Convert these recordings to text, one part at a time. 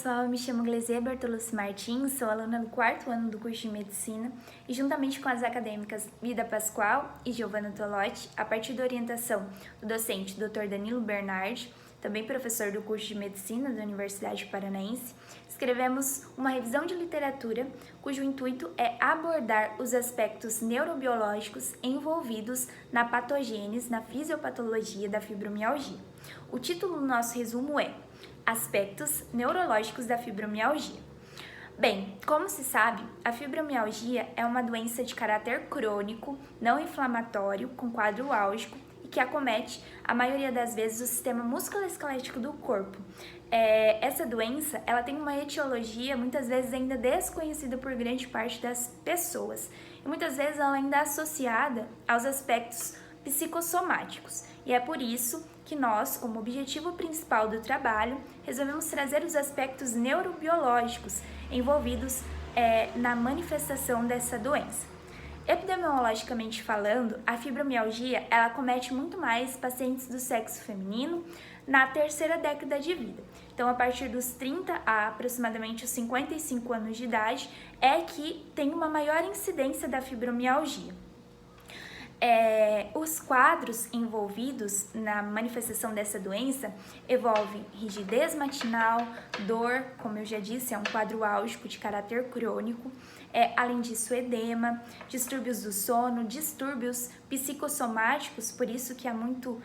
Pessoal, eu me chamo Gleizia Bertolucci Martins, sou aluna do 4º ano do curso de Medicina e juntamente com as acadêmicas Vida Pascoal e Giovanna Tolotti, a partir da orientação do docente Dr. Danilo Bernardi, também professor do curso de Medicina da Universidade Paranaense, escrevemos uma revisão de literatura cujo intuito é abordar os aspectos neurobiológicos envolvidos na patogênese, na fisiopatologia da fibromialgia. O título do nosso resumo é Aspectos neurológicos da fibromialgia. Bem, como se sabe, a fibromialgia é uma doença de caráter crônico, não inflamatório, com quadro álgico e que acomete, a maioria das vezes, o sistema musculoesquelético do corpo. Essa doença, ela tem uma etiologia, muitas vezes ainda desconhecida por grande parte das pessoas, e muitas vezes ela ainda é associada aos aspectos psicossomáticos. E é por isso que nós, como objetivo principal do trabalho, resolvemos trazer os aspectos neurobiológicos envolvidos na manifestação dessa doença. Epidemiologicamente falando, a fibromialgia ela acomete muito mais pacientes do sexo feminino na terceira década de vida. Então, a partir dos 30 a aproximadamente os 55 anos de idade é que tem uma maior incidência da fibromialgia. Os quadros envolvidos na manifestação dessa doença envolvem rigidez matinal, dor, como eu já disse, é um quadro álgico de caráter crônico, além disso edema, distúrbios do sono, distúrbios psicossomáticos, por isso que há muito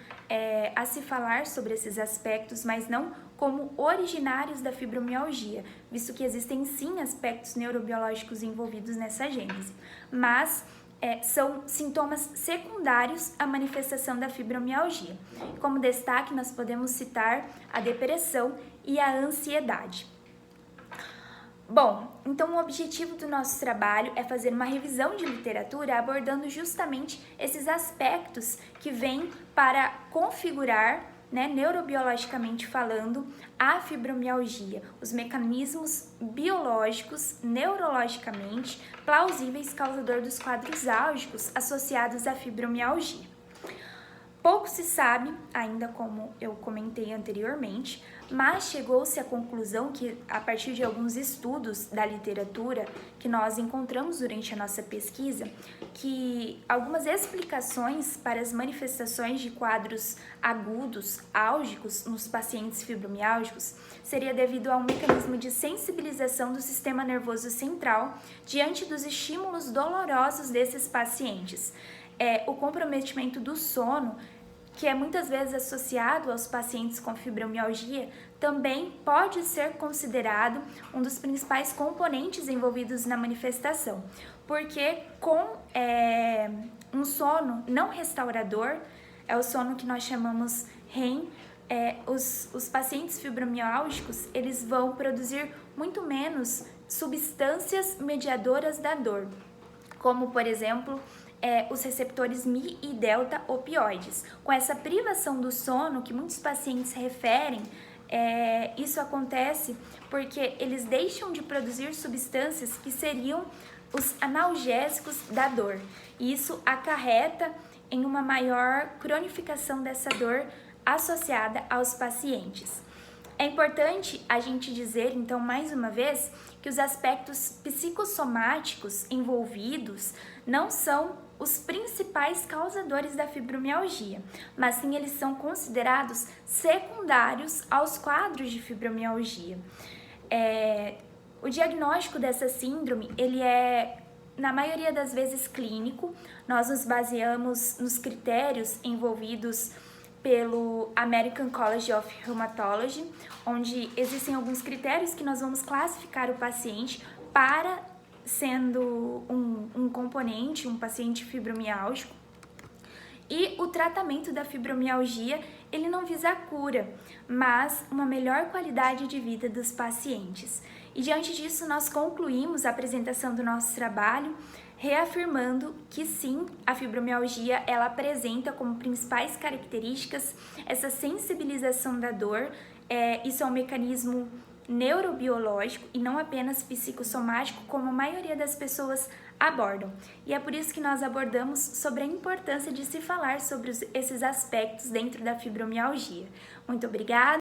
a se falar sobre esses aspectos, mas não como originários da fibromialgia, visto que existem sim aspectos neurobiológicos envolvidos nessa gênese, mas são sintomas secundários à manifestação da fibromialgia. Como destaque, nós podemos citar a depressão e a ansiedade. Bom, então o objetivo do nosso trabalho é fazer uma revisão de literatura abordando justamente esses aspectos que vêm para configurar, neurobiologicamente falando, a fibromialgia, os mecanismos biológicos, neurologicamente plausíveis causador dos quadros álgicos associados à fibromialgia. Pouco se sabe, ainda como eu comentei anteriormente, mas chegou-se à conclusão que, a partir de alguns estudos da literatura que nós encontramos durante a nossa pesquisa, que algumas explicações para as manifestações de quadros agudos, álgicos nos pacientes fibromiálgicos seria devido a um mecanismo de sensibilização do sistema nervoso central diante dos estímulos dolorosos desses pacientes. O comprometimento do sono, que é muitas vezes associado aos pacientes com fibromialgia, também pode ser considerado um dos principais componentes envolvidos na manifestação, porque com um sono não restaurador, é o sono que nós chamamos REM, os pacientes fibromialgicos, eles vão produzir muito menos substâncias mediadoras da dor, como, por exemplo, os receptores Mi e delta opioides. Com essa privação do sono que muitos pacientes referem, isso acontece porque eles deixam de produzir substâncias que seriam os analgésicos da dor. E isso acarreta em uma maior cronificação dessa dor associada aos pacientes. É importante a gente dizer, então, mais uma vez, que os aspectos psicossomáticos envolvidos não são os principais causadores da fibromialgia, mas sim eles são considerados secundários aos quadros de fibromialgia. O diagnóstico dessa síndrome, ele é, na maioria das vezes, clínico. Nós nos baseamos nos critérios envolvidos pelo American College of Rheumatology, onde existem alguns critérios que nós vamos classificar o paciente para sendo um componente, um paciente fibromiálgico. E o tratamento da fibromialgia, ele não visa a cura, mas uma melhor qualidade de vida dos pacientes. E diante disso, nós concluímos a apresentação do nosso trabalho, reafirmando que sim, a fibromialgia ela apresenta como principais características essa sensibilização da dor. Isso é um mecanismo neurobiológico e não apenas psicossomático, como a maioria das pessoas abordam. E é por isso que nós abordamos sobre a importância de se falar sobre esses aspectos dentro da fibromialgia. Muito obrigada!